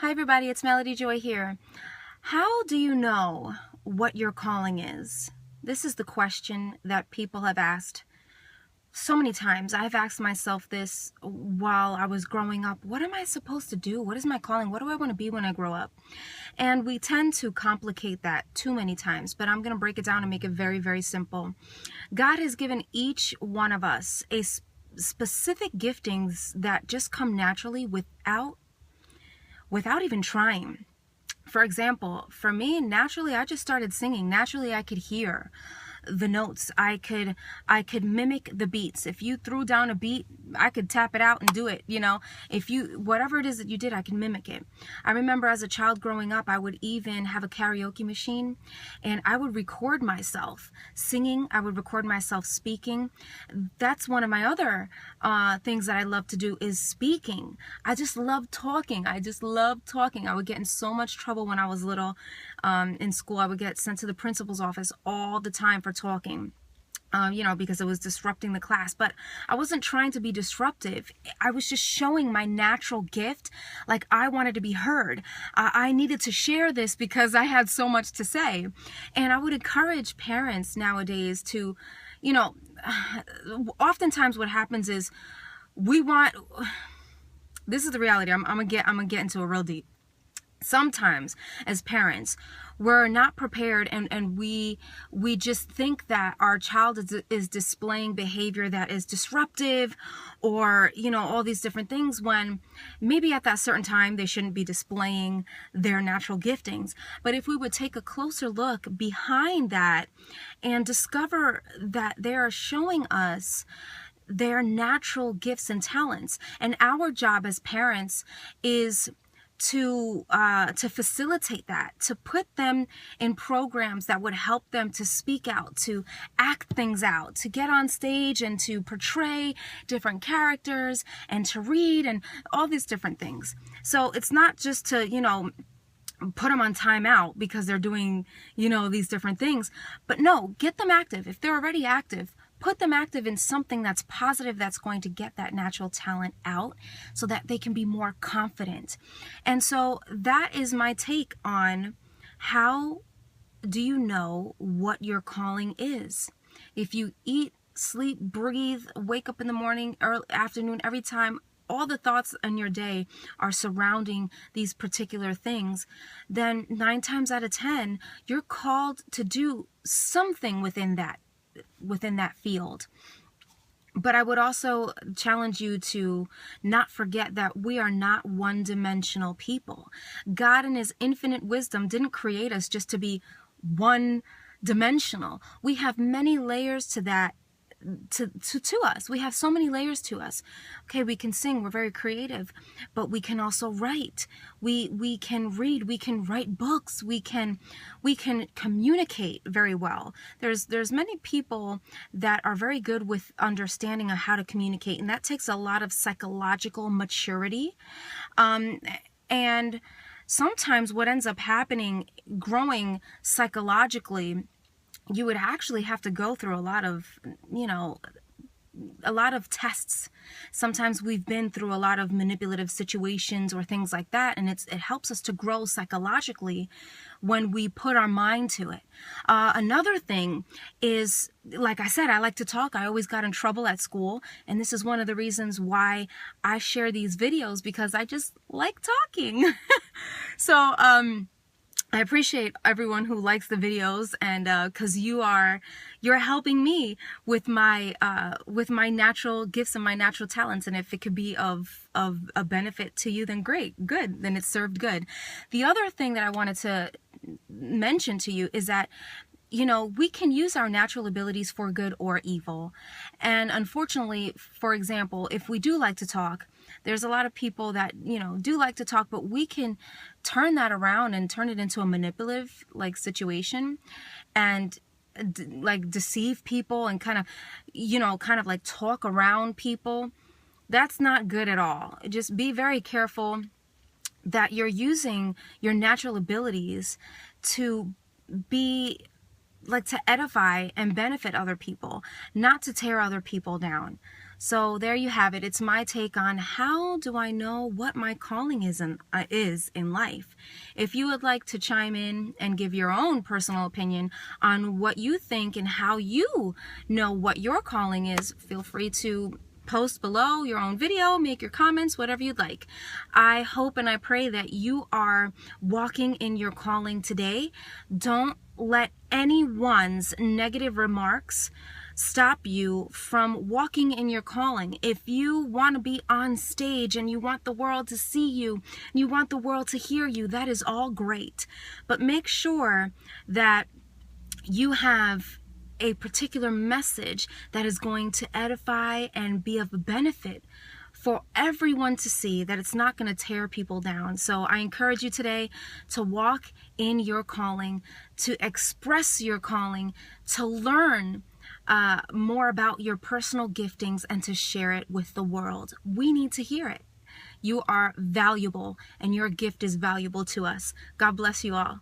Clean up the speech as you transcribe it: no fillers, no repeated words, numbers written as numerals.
Hi everybody, it's Melody Joy here. How do you know what your calling is? This is the question that people have asked so many times. I've asked myself this while I was growing up. What am I supposed to do? What is my calling? What do I want to be when I grow up? And we tend to complicate that too many times, but I'm going to break it down and make it very, very simple. God has given each one of us a specific giftings that just come naturally without even trying. For example, for me, naturally, I just started singing. Naturally, I could hear the notes. I could mimic the beats. If you threw down a beat, I could tap it out and do it. If whatever it is that you did, I can mimic it. I remember as a child growing up, I would even have a karaoke machine and I would record myself singing. I would record myself speaking. That's one of my other things that I love to do is speaking. I just love talking. I would get in so much trouble when I was little in school. I would get sent to the principal's office all the time for talking. Because it was disrupting the class. But I wasn't trying to be disruptive. I was just showing my natural gift. Like I wanted to be heard. I needed to share this because I had so much to say. And I would encourage parents nowadays to, oftentimes what happens is this is the reality. I'm gonna get into it real deep. Sometimes as parents, we're not prepared and we just think that our child is displaying behavior that is disruptive or, all these different things when maybe at that certain time they shouldn't be displaying their natural giftings. But if we would take a closer look behind that and discover that they are showing us their natural gifts and talents, and our job as parents is to facilitate that, to put them in programs that would help them to speak out, to act things out, to get on stage and to portray different characters and to read and all these different things. So it's not just to, put them on timeout because they're doing, these different things, but no, get them active. If they're already active, put them active in something that's positive, that's going to get that natural talent out so that they can be more confident. And so that is my take on how do you know what your calling is. If you eat, sleep, breathe, wake up in the morning, early afternoon, every time, all the thoughts in your day are surrounding these particular things, then 9 times out of 10, you're called to do something within that field. But I would also challenge you to not forget that we are not one-dimensional people. God in his infinite wisdom didn't create us just to be one-dimensional. We have many layers to that, to us. We have so many layers to us. Okay, we can sing, we're very creative, but we can also write. We can read, we can write books, we can communicate very well. There's many people that are very good with understanding of how to communicate, and that takes a lot of psychological maturity. And sometimes what ends up happening, growing psychologically, you would actually have to go through a lot of tests. Sometimes we've been through a lot of manipulative situations or things like that, and it helps us to grow psychologically when we put our mind to it. Another thing is, like I said, I like to talk. I always got in trouble at school, and this is one of the reasons why I share these videos, because I just like talking. So I appreciate everyone who likes the videos, and because you're helping me with my natural gifts and my natural talents, and if it could be of a benefit to you, then great, good, then it's served good. The other thing that I wanted to mention to you is that we can use our natural abilities for good or evil. And unfortunately, for example, if we do like to talk, there's a lot of people that, do like to talk, but we can turn that around and turn it into a manipulative situation and deceive people and kind of like talk around people. That's not good at all. Just be very careful that you're using your natural abilities to be to edify and benefit other people, not to tear other people down. So there you have it. It's my take on how do I know what my calling is in life. If you would like to chime in and give your own personal opinion on what you think and how you know what your calling is, feel free to post below your own video, make your comments, whatever you'd like. I hope and I pray that you are walking in your calling today. Don't let anyone's negative remarks stop you from walking in your calling. If you want to be on stage and you want the world to see you, and you want the world to hear you, that is all great. But make sure that you have a particular message that is going to edify and be of benefit for everyone to see, that it's not going to tear people down. So I encourage you today to walk in your calling, to express your calling, to learn more about your personal giftings, and to share it with the world. We need to hear it. You are valuable, and your gift is valuable to us. God bless you all.